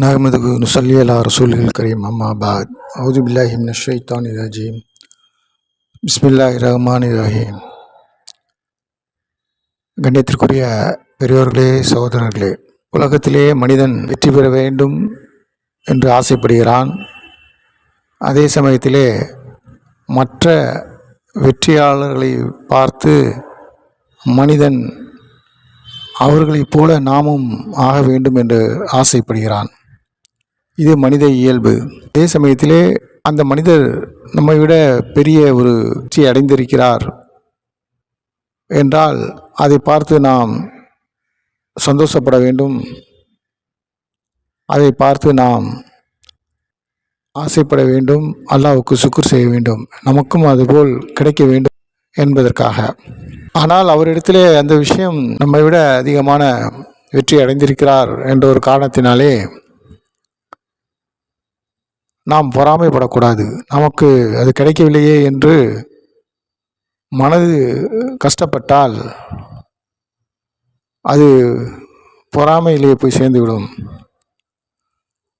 நஹ்மதுஹு நுஸல்லி அலா ரசூலில் கரீம் அம்மா பாத் அவுது பில்லாஹி மினஷ் ஷைத்தானிர் ரஜீம் பிஸ்மில்லாஹிர் ரஹ்மானிர் ரஹீம். கண்ணியத்திற்குரிய பெரியோர்களே, சகோதரர்களே, உலகத்திலே மனிதன் வெற்றி பெற வேண்டும் என்று ஆசைப்படுகிறான். அதே சமயத்திலே மற்ற வெற்றியாளர்களை பார்த்து மனிதன் அவர்களைப் போல நாமும் ஆக வேண்டும் என்று ஆசைப்படுகிறான். இது மனித இயல்பு. அதே சமயத்திலே அந்த மனிதர் நம்மை விட பெரிய ஒரு வெற்றி அடைந்திருக்கிறார் என்றால் அதை பார்த்து நாம் சந்தோஷப்பட வேண்டும், அதை பார்த்து நாம் ஆசைப்பட வேண்டும், அல்லாஹ்வுக்கு சுக்ர் செய்ய வேண்டும், நமக்கும் அதுபோல் கிடைக்க வேண்டும் என்பதற்காக. ஆனால் அவரிடத்திலே அந்த விஷயம் நம்மை விட அதிகமான வெற்றி அடைந்திருக்கிறார் என்ற ஒரு காரணத்தினாலே நாம் பொறாமைப்படக்கூடாது. நமக்கு அது கிடைக்கவில்லையே என்று மனது கஷ்டப்பட்டால் அது பொறாமையிலேயே போய் சேர்ந்துவிடும்.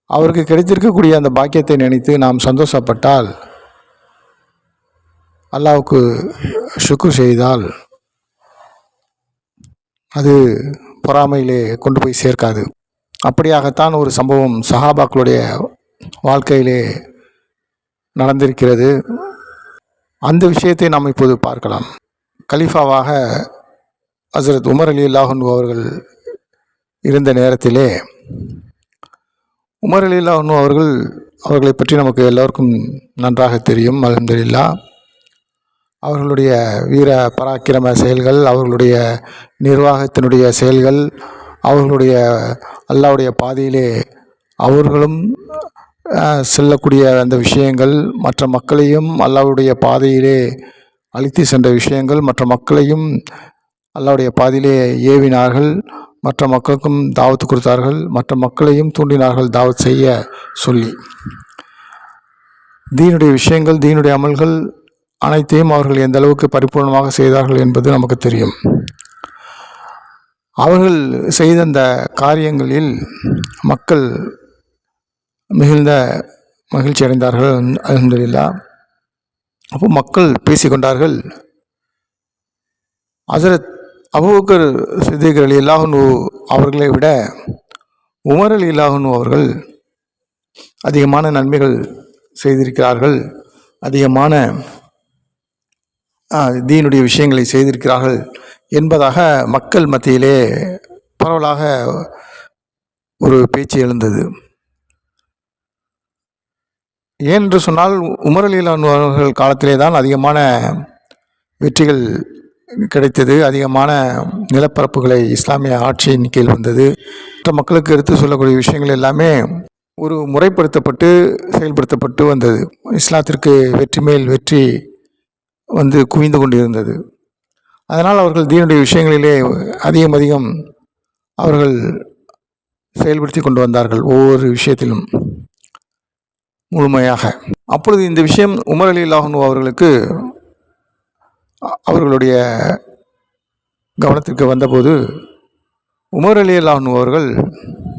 அவருக்கு கிடைத்திருக்கக்கூடிய அந்த பாக்கியத்தை நினைத்து நாம் சந்தோஷப்பட்டால், அல்லாஹ்வுக்கு ஷுக்ர் செய்தால் அது பொறாமையிலே கொண்டு போய் சேர்க்காது. அப்படியாகத்தான் ஒரு சம்பவம் சஹாபாக்களுடைய வாழ்க்கையிலே நடந்திருக்கிறது. அந்த விஷயத்தை நாம் இப்போது பார்க்கலாம். கலீஃபாவாக ஹஸ்ரத் உமர் ரலியல்லாஹு அன்ஹு அவர்கள் இருந்த நேரத்திலே, உமர் ரலியல்லாஹு அன்ஹு அவர்களை பற்றி நமக்கு எல்லோருக்கும் நன்றாக தெரியும். அல்ஹம்துலில்லாஹ். அவர்களுடைய வீர பராக்கிரம செயல்கள், அவர்களுடைய நிர்வாகத்தினுடைய செயல்கள், அவர்களுடைய அல்லாஹ்வுடைய பாதையிலே அவர்களும் செல்லக்கூடிய அந்த விஷயங்கள், மற்ற மக்களையும் அல்லாஹ்வுடைய பாதையிலே அழைத்து சென்ற விஷயங்கள், மற்ற மக்களையும் அல்லாஹ்வுடைய பாதையிலே ஏவினார்கள், மற்ற மக்களுக்கும் தாவத்து கொடுத்தார்கள், மற்ற மக்களையும் தூண்டினார்கள் தாவத் செய்ய சொல்லி. தீனுடைய விஷயங்கள், தீனுடைய அமல்கள் அனைத்தையும் அவர்கள் எந்த அளவுக்கு பரிபூர்ணமாக செய்தார்கள் என்பது நமக்கு தெரியும். அவர்கள் செய்த அந்த காரியங்களில் மக்கள் மிகுந்த மகிழ்ச்சி அடைந்தார்கள். அல்ஹம்துலில்லாஹ். அப்போ மக்கள் பேசிக்கொண்டார்கள், ஹஸ்ரத் அபூபக்கர் சித்திக் ரலியல்லாஹு அன்ஹு அவர்களை விட உமர் ரலியல்லாஹு அன்ஹு அவர்கள் அதிகமான நன்மைகள் செய்திருக்கிறார்கள், அதிகமான தீனுடைய விஷயங்களை செய்திருக்கிறார்கள் என்பதாக மக்கள் மத்தியிலே பரவலாக ஒரு பேச்சு எழுந்தது. ஏனென்று சொன்னால், உமர் ரலியல்லாஹு அன்ஹு அவர்கள் காலத்திலே தான் அதிகமான வெற்றிகள் கிடைத்தது, அதிகமான நிலப்பரப்புகளை இஸ்லாமிய ஆட்சியின் கீழ் வந்தது. மற்ற மக்களுக்கு எடுத்து சொல்லக்கூடிய விஷயங்கள் எல்லாமே ஒரு முறைப்படுத்தப்பட்டு செயல்படுத்தப்பட்டு வந்தது. இஸ்லாத்திற்கு வெற்றி மேல் வெற்றி வந்து குவிந்து கொண்டிருந்தது. அதனால் அவர்கள் தீனுடைய விஷயங்களிலே அதிகம் அவர்கள் செயல்படுத்தி கொண்டு வந்தார்கள், ஒவ்வொரு விஷயத்திலும் முழுமையாக. அப்பொழுது இந்த விஷயம் உமர் ரலியல்லாஹு அன்ஹு அவர்களுக்கு அவர்களுடைய கவனத்திற்கு வந்தபோது, உமர் ரலியல்லாஹு அன்ஹு அவர்கள்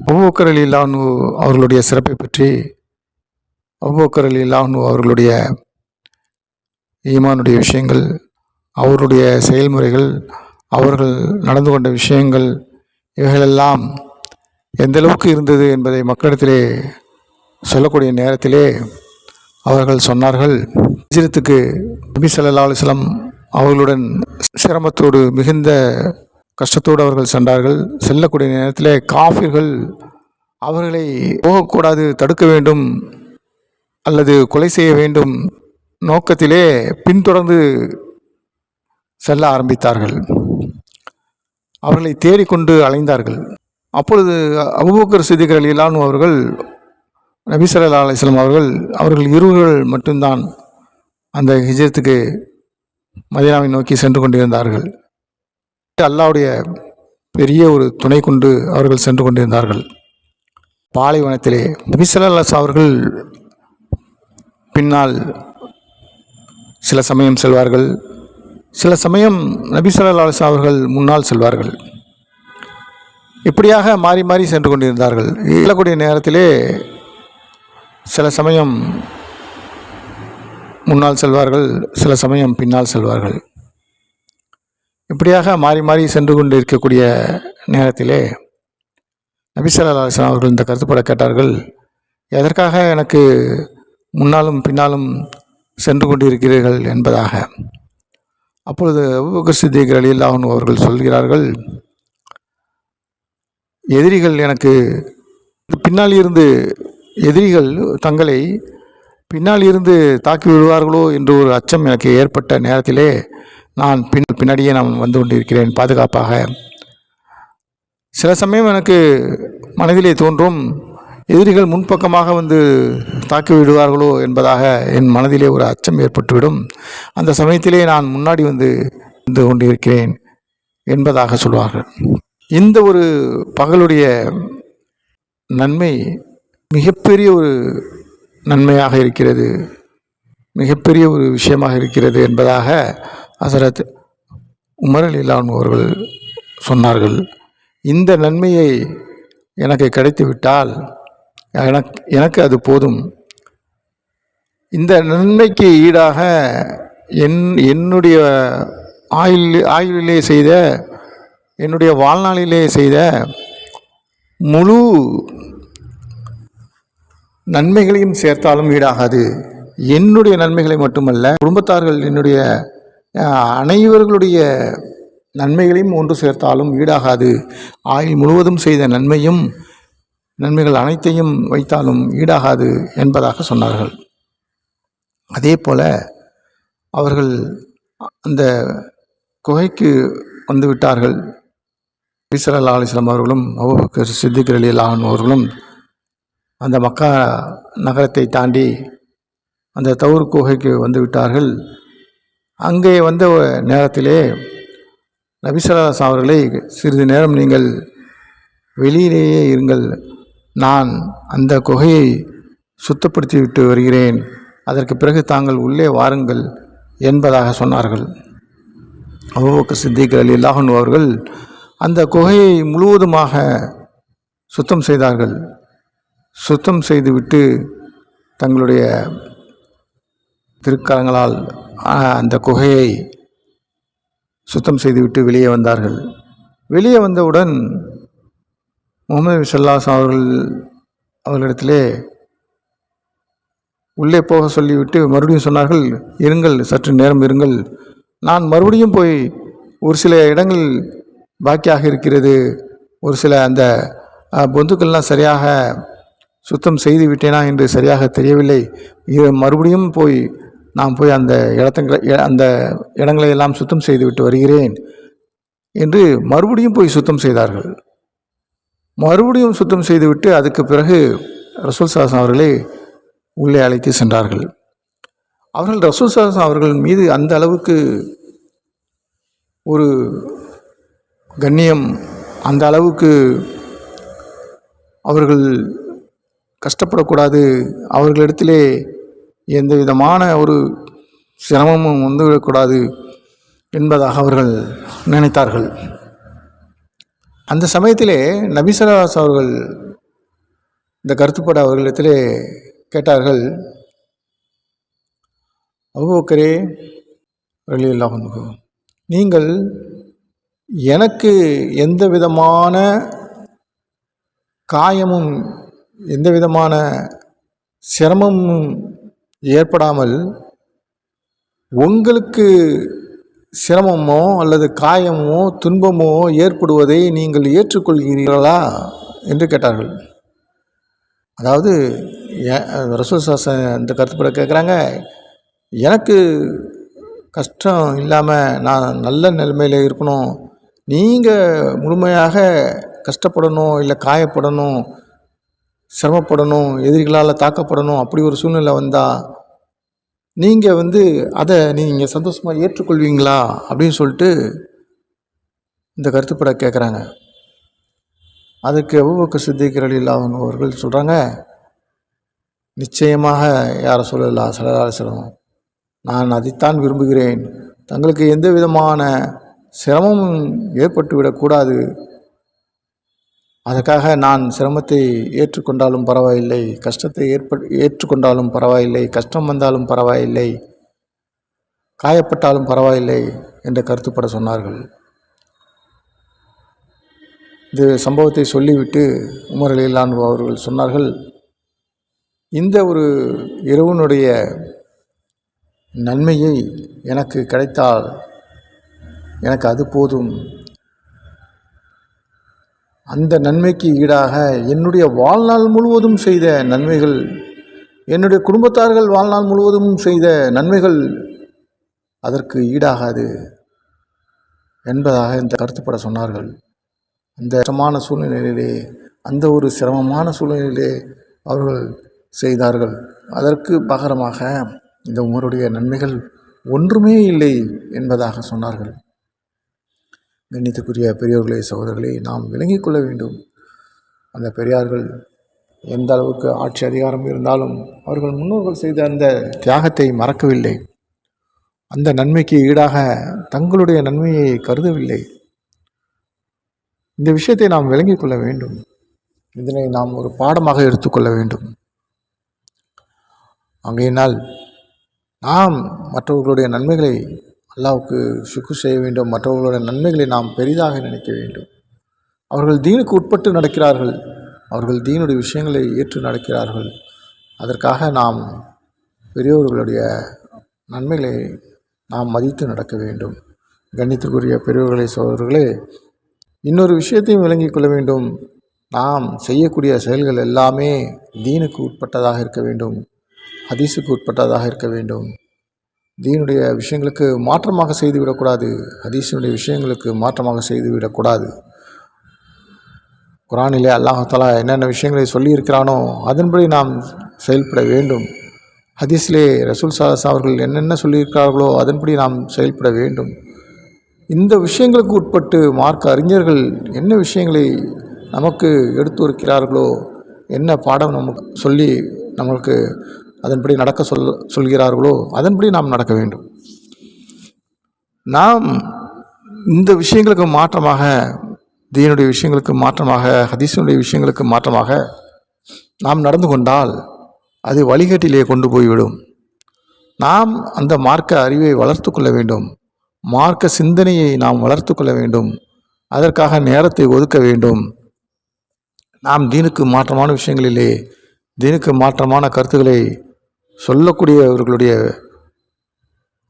அபூபக்கர் ரலியல்லாஹு அன்ஹு அவர்களுடைய சிறப்பை பற்றி, அபூபக்கர் ரலியல்லாஹு அன்ஹு அவர்களுடைய ஈமானுடைய விஷயங்கள், அவருடைய செயல்முறைகள், அவர்கள் நடந்து கொண்ட விஷயங்கள், இவைகளெல்லாம் எந்த அளவுக்கு இருந்தது என்பதை மக்களிடத்திலே சொல்லக்கூடிய நேரத்திலே அவர்கள் சொன்னார்கள், ஹிஜ்ரத்துக்கு நபி ஸல்லல்லாஹு அலைஹி வஸல்லம் அவர்களுடன் சிரமத்தோடு மிகுந்த கஷ்டத்தோடு அவர்கள் சென்றார்கள். செல்லக்கூடிய நேரத்திலே காஃபிர்கள் அவர்களை போகக்கூடாது, தடுக்க வேண்டும் அல்லது கொலை செய்ய வேண்டும் நோக்கத்திலே பின்தொடர்ந்து செல்ல ஆரம்பித்தார்கள். அவர்களை தேடிக்கொண்டு அலைந்தார்கள். அப்பொழுது அபூபக்கர் சித்திக் ரலியல்லாஹு அன்ஹு அவர்கள், நபி ஸல்லல்லாஹு அலைஹி வஸல்லம் அவர்கள் இருவர்கள் மட்டும்தான் அந்த ஹிஜ்ரத்துக்கு மதீனாவை நோக்கி சென்று கொண்டிருந்தார்கள். அல்லாஹ்வுடைய பெரிய ஒரு துணை கொண்டு அவர்கள் சென்று கொண்டிருந்தார்கள். பாலைவனத்திலே நபி ஸல்லல்லாஹு அலைஹி வஸல்லம் அவர்கள் பின்னால் சில சமயம் செல்வார்கள், சில சமயம் நபி ஸல்லல்லாஹு அலைஹி வஸல்லம் அவர்கள் முன்னால் செல்வார்கள். இப்படியாக மாறி மாறி சென்று கொண்டிருந்தார்கள். இயலக்கூடிய நேரத்திலே சில சமயம் முன்னால் செல்வார்கள், சில சமயம் பின்னால் செல்வார்கள். இப்படியாக மாறி மாறி சென்று கொண்டு இருக்கக்கூடிய நேரத்திலே நபி ஸல்லல்லாஹு அலைஹி வஸல்லம் அவர்கள் இந்த கருத்துப்பட கேட்டார்கள், எதற்காக எனக்கு முன்னாலும் பின்னாலும் சென்று கொண்டிருக்கிறீர்கள் என்பதாக. அப்பொழுது அபூபக்கர் சித்திக் ரலியல்லாஹு அன்ஹு அவர்கள் சொல்கிறார்கள், எதிரிகள் எனக்கு பின்னால் இருந்து எதிரிகள் தங்களை பின்னால் இருந்து தாக்கி விடுவார்களோ என்று ஒரு அச்சம் எனக்கு ஏற்பட்ட நேரத்திலே நான் பின்னாடியே நான் வந்து கொண்டிருக்கிறேன் பாதுகாப்பாக. சில சமயம் எனக்கு மனதிலே தோன்றும், எதிரிகள் முன்பக்கமாக வந்து தாக்கி விடுவார்களோ என்பதாக என் மனதிலே ஒரு அச்சம் ஏற்பட்டுவிடும். அந்த சமயத்திலே நான் முன்னாடி வந்து கொண்டிருக்கிறேன் என்பதாக சொல்வார்கள். இந்த ஒரு பகலுடைய நன்மை மிகப்பெரிய ஒரு நன்மையாக இருக்கிறது, மிகப்பெரிய ஒரு விஷயமாக இருக்கிறது என்பதாக ஹஸரத் உமர் ரலியல்லாஹு அன்ஹு அவர்கள் சொன்னார்கள். இந்த நன்மையை எனக்கு கிடைத்துவிட்டால் எனக்கு அது போதும். இந்த நன்மைக்கு ஈடாக என்னுடைய ஆயுளிலே செய்த, என்னுடைய வாழ்நாளிலே செய்த முழு நன்மைகளையும் சேர்த்தாலும் ஈடாகாது. என்னுடைய நன்மைகளை மட்டுமல்ல, குடும்பத்தார்கள் என்னுடைய அனைவர்களுடைய நன்மைகளையும் ஒன்று சேர்த்தாலும் ஈடாகாது. ஆயுள் முழுவதும் செய்த நன்மைகள் அனைத்தையும் வைத்தாலும் ஈடாகாது என்பதாக சொன்னார்கள். அதே போல அவர்கள் அந்த குகைக்கு வந்து விட்டார்கள். நபி ஸல்லல்லாஹு அலைஹி வஸல்லம் அவர்களும் அபூபக்கர் சித்திக் ரலியல்லாஹு அன்ஹு அவர்களும் அந்த மக்கா நகரத்தை தாண்டி அந்த தௌர் குகைக்கு வந்து விட்டார்கள். அங்கே வந்த நேரத்திலே நபி ஸல்லல்லாஹு அலைஹி வஸல்லம் அவர்களை, சிறிது நேரம் நீங்கள் வெளியிலேயே இருங்கள், நான் அந்த குகையை சுத்தப்படுத்தி விட்டு வருகிறேன், அதற்கு பிறகு தாங்கள் உள்ளே வாருங்கள் என்பதாக சொன்னார்கள். அபூபக்கர் சித்திக் ரலியல்லாஹு அன்ஹு அவர்கள் அந்த குகையை முழுவதுமாக சுத்தம் செய்தார்கள். சுத்தம் செய்துவிட்டு தங்களுடைய திருக்கரங்களால் அந்த குகையை சுத்தம் செய்துவிட்டு வெளியே வந்தார்கள். வெளியே வந்தவுடன் முஹம்மது நபி ஸல்லல்லாஹு அலைஹி வஸல்லம் அவர்களிடத்திலே உள்ளே போக சொல்லிவிட்டு மறுபடியும் சொன்னார்கள், இருங்கள், சற்று நேரம் இருங்கள், நான் மறுபடியும் போய் ஒரு சில இடங்கள் பாக்கியாக இருக்கிறது, ஒரு சில அந்த பொந்துக்கள்லாம் சரியாக சுத்தம் செய்து விட்டேனா என்று சரியாக தெரியவில்லை, மறுபடியும் நான் போய் அந்த இடங்களை எல்லாம் சுத்தம் செய்துவிட்டு வருகிறேன் என்று மறுபடியும் போய் சுத்தம் செய்தார்கள். மறுபடியும் சுத்தம் செய்துவிட்டு அதுக்கு பிறகு ரசூல் ஸல்லல்லாஹு அலைஹி வஸல்லம் அவர்களை உள்ளே அழைத்து சென்றார்கள். அவர்கள் ரசூல் ஸல்லல்லாஹு அலைஹி வஸல்லம் அவர்கள் மீது அந்த அளவுக்கு ஒரு கண்ணியம், அந்த அளவுக்கு அவர்கள் கஷ்டப்படக்கூடாது, அவர்களிடத்திலே எந்த விதமான ஒரு சிரமமும் வந்துவிடக்கூடாது என்பதாக அவர்கள் நினைத்தார்கள். அந்த சமயத்திலே நபி ஸல்லல்லாஹு அலைஹி வஸல்லம் அவர்கள் இந்த கருத்துப்பட அவர்களிடத்திலே கேட்டார்கள், அபூபக்கரே ரலியல்லாஹு அன்ஹு, நீங்கள் எனக்கு எந்த விதமான காயமும் எந்த விதமான சிரமமும் ஏற்படாமல் உங்களுக்கு சிரமமோ அல்லது காயமோ துன்பமோ ஏற்படுவதை நீங்கள் ஏற்றுக்கொள்கிறீர்களா என்று கேட்டார்கள். அதாவது ரசூல் ஸல்லல்லாஹு இந்த கருத்துப்பட கேட்குறாங்க, எனக்கு கஷ்டம் இல்லாமல் நான் நல்ல நிலைமையில் இருக்கணும், நீங்கள் முழுமையாக கஷ்டப்படணும், இல்லை காயப்படணும், சிரமப்படணும், எதிரிகளால் தாக்கப்படணும், அப்படி ஒரு சூழ்நிலை வந்தால் நீங்கள் அதை நீங்கள் சந்தோஷமாக ஏற்றுக்கொள்வீங்களா அப்படின்னு சொல்லிட்டு இந்த கருத்துப்பட கேட்குறாங்க. அதுக்கு அபூபக்கர் சித்திக் ரலியல்லாஹு அன்ஹு அவர்கள் சொல்கிறாங்க, நிச்சயமாக யா ரசூலல்லாஹ் ஸல்லல்லாஹு அலைஹி வஸல்லம், நான் அதைத்தான் விரும்புகிறேன், தங்களுக்கு எந்த விதமான சிரமமும் ஏற்பட்டு விடக்கூடாது, அதற்காக நான் சிரமத்தை ஏற்றுக்கொண்டாலும் பரவாயில்லை, கஷ்டத்தை ஏற்றுக்கொண்டாலும் பரவாயில்லை, கஷ்டம் வந்தாலும் பரவாயில்லை, காயப்பட்டாலும் பரவாயில்லை என்ற கருத்துப்பட சொன்னார்கள். இந்த சம்பவத்தை சொல்லிவிட்டு உமர் ரலியல்லாஹு அன்ஹு அவர்கள் சொன்னார்கள், இந்த ஒரு இரவினுடைய நன்மையை எனக்கு கிடைத்தால் எனக்கு அது போதும். அந்த நன்மைக்கு ஈடாக என்னுடைய வாழ்நாள் முழுவதும் செய்த நன்மைகள், என்னுடைய குடும்பத்தார்கள் வாழ்நாள் முழுவதும் செய்த நன்மைகள் அதற்கு ஈடாகாது என்பதாக இந்த கருத்துப்பட சொன்னார்கள். அந்த சிரமமான சூழ்நிலையிலே, அந்த ஒரு சிரமமான சூழ்நிலையிலே அவர்கள் செய்தார்கள். அதற்கு பகரமாக இந்த உமருடைய நன்மைகள் ஒன்றுமே இல்லை என்பதாக சொன்னார்கள். கண்ணியத்துக்குரிய பெரியோர்களே, சகோதரர்களே, நாம் விளங்கிக் கொள்ள வேண்டும். அந்த பெரியார்கள் எந்த அளவுக்கு ஆட்சி அதிகாரம் இருந்தாலும் அவர்கள் முன்னோர்கள் செய்த அந்த தியாகத்தை மறக்கவில்லை. அந்த நன்மைக்கு ஈடாக தங்களுடைய நன்மையை கருதவில்லை. இந்த விஷயத்தை நாம் விளங்கிக் கொள்ள வேண்டும். இதனை நாம் ஒரு பாடமாக எடுத்துக்கொள்ள வேண்டும். ஆகையினால் நாம் மற்றவர்களுடைய நன்மைகளை அல்லாஹ்வுக்கு ஷுக்ர் செய்ய வேண்டும். மற்றவர்களுடைய நன்மைகளை நாம் பெரிதாக நினைக்க வேண்டும். அவர்கள் தீனுக்கு உட்பட்டு நடக்கிறார்கள், அவர்கள் தீனுடைய விஷயங்களை ஏற்று நடக்கிறார்கள். அதற்காக நாம் பெரியோர்களுடைய நன்மைகளை நாம் மதித்து நடக்க வேண்டும். கண்ணியத்துக்குரிய பெரியோர்களே, சகோதரர்களே, இன்னொரு விஷயத்தையும் விளங்கிக் கொள்ள வேண்டும். நாம் செய்யக்கூடிய செயல்கள் எல்லாமே தீனுக்கு உட்பட்டதாக இருக்க வேண்டும், ஹதீஸுக்கு உட்பட்டதாக இருக்க வேண்டும். தீனுடைய விஷயங்களுக்கு மாற்றமாக செய்துவிடக்கூடாது, ஹதீஸுடைய விஷயங்களுக்கு மாற்றமாக செய்துவிடக்கூடாது. குர்ஆனிலே அல்லாஹ் தஆலா என்னென்ன விஷயங்களை சொல்லியிருக்கிறானோ அதன்படி நாம் செயல்பட வேண்டும். ஹதீஸிலே ரசூல் ஸல்லல்லாஹு அலைஹி வஸல்லம் அவர்கள் என்னென்ன சொல்லியிருக்கிறார்களோ அதன்படி நாம் செயல்பட வேண்டும். இந்த விஷயங்களுக்கு உட்பட்டு மார்க்க அறிஞர்கள் என்ன விஷயங்களை நமக்கு எடுத்துரைக்கிறார்களோ, என்ன பாடம் நமக்கு சொல்லி நம்மளுக்கு அதன்படி நடக்க சொல்கிறார்களோ அதன்படி நாம் நடக்க வேண்டும். நாம் இந்த விஷயங்களுக்கு மாற்றமாக, தீனுடைய விஷயங்களுக்கு மாற்றமாக, ஹதீஸுடைய விஷயங்களுக்கு மாற்றமாக நாம் நடந்து கொண்டால் அது வழிகாட்டிலே கொண்டு போய்விடும். நாம் அந்த மார்க்க அறிவை வளர்த்து கொள்ள வேண்டும், மார்க்க சிந்தனையை நாம் வளர்த்து கொள்ள வேண்டும். அதற்காக நேரத்தை ஒதுக்க வேண்டும். நாம் தீனுக்கு மாற்றமான விஷயங்களிலே, தீனுக்கு மாற்றமான கருத்துக்களை சொல்லக்கூடியவர்களுடைய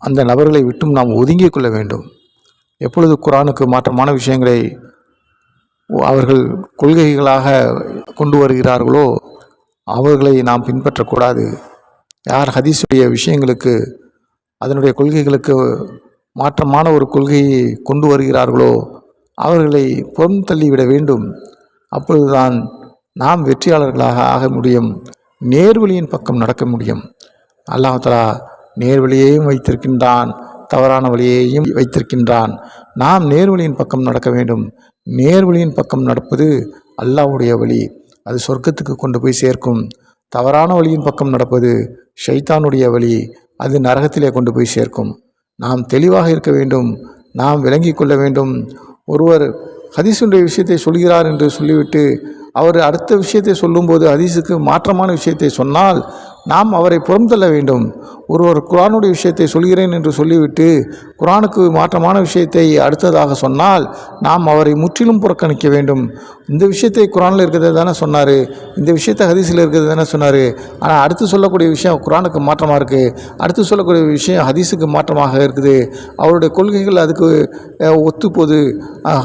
அந்த நபர்களை விட்டும் நாம் ஒதுங்கிக் கொள்ள வேண்டும். எப்பொழுது குர்ஆனுக்கு மாற்றமான விஷயங்களை அவர்கள் கொள்கைகளாக கொண்டு வருகிறார்களோ அவர்களை நாம் பின்பற்றக்கூடாது. யார் ஹதீஸுடைய விஷயங்களுக்கு, அதனுடைய கொள்கைகளுக்கு மாற்றமான ஒரு கொள்கையை கொண்டு வருகிறார்களோ அவர்களை புறம் தள்ளிவிட வேண்டும். அப்பொழுதுதான் நாம் வெற்றியாளர்களாக ஆக முடியும், நேர்வழியின் பக்கம் நடக்க முடியும். அல்லாஹ் தஆலா நேர்வழியையும் வைத்திருக்கின்றான், தவறான வழியையும் வைத்திருக்கின்றான். நாம் நேர்வழியின் பக்கம் நடக்க வேண்டும். நேர்வழியின் பக்கம் நடப்பது அல்லாஹ்வுடைய வழி, அது சொர்க்கத்துக்கு கொண்டு போய் சேர்க்கும். தவறான வழியின் பக்கம் நடப்பது ஷைத்தானுடைய வழி, அது நரகத்திலே கொண்டு போய் சேர்க்கும். நாம் தெளிவாக இருக்க வேண்டும், நாம் விளங்கிக் கொள்ள வேண்டும். ஒருவர் ஹதீஸுடைய விஷயத்தை சொல்கிறார் என்று சொல்லிவிட்டு அவர் அடுத்த விஷயத்தை சொல்லும்போது ஹதீஸுக்கு மாற்றமான விஷயத்தை சொன்னால் நாம் அவரை புறம் தள்ள வேண்டும். ஒருவர் குர்ஆனுடைய விஷயத்தை சொல்கிறேன் என்று சொல்லிவிட்டு குர்ஆனுக்கு மாற்றமான விஷயத்தை அடுத்ததாக சொன்னால் நாம் அவரை முற்றிலும் புறக்கணிக்க வேண்டும். இந்த விஷயத்தை குர்ஆனில் இருக்கிறது தானே சொன்னார், இந்த விஷயத்தை ஹதீஸில் இருக்கிறது தானே சொன்னார், ஆனால் அடுத்து சொல்லக்கூடிய விஷயம் குர்ஆனுக்கு மாற்றமாக இருக்குது, அடுத்து சொல்லக்கூடிய விஷயம் ஹதீஸுக்கு மாற்றமாக இருக்குது, அவருடைய கொள்கைகள் அதுக்கு ஒத்துப்போகுது,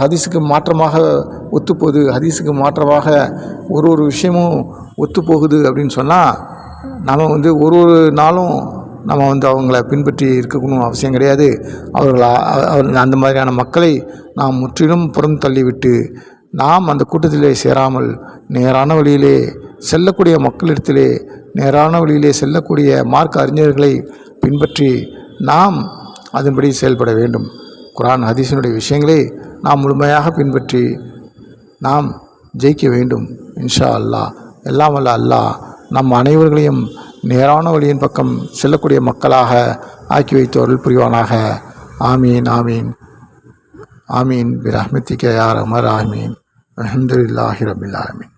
ஹதீஸுக்கு மாற்றமாக ஒத்துப்போகுது, ஹதீஸுக்கு மாற்றமாக ஒரு விஷயமும் ஒத்துப்போகுது அப்படின்னு சொன்னால் நம்ம ஒரு நாளும் நம்ம அவங்கள பின்பற்றி இருக்கணும் அவசியம் கிடையாது. அந்த மாதிரியான மக்களை நாம் முற்றிலும் புறம் தள்ளிவிட்டு நாம் அந்த கூட்டத்திலே சேராமல் நேரான வழியிலே செல்லக்கூடிய மக்களிடத்திலே, நேரான வழியிலே செல்லக்கூடிய மார்க்க அறிஞர்களை பின்பற்றி நாம் அதன்படி செயல்பட வேண்டும். குர்ஆன் ஹதீஸினுடைய விஷயங்களை நாம் முழுமையாக பின்பற்றி நாம் ஜெயிக்க வேண்டும். இன்ஷா அல்லாஹ். எல்லாம் வல்ல அல்லாஹ் நம் அனைவர்களையும் நேரான வழியின் பக்கம் செல்லக்கூடிய மக்களாக ஆக்கி வைத்து அருள் புரிவானாக. ஆமீன் ஆமீன் ஆமீன் பிரஹ்மத்திக யா ரஹ்மர் ஆமீன். அல்ஹம்துலில்லாஹி ரபில் ஆலமீன்.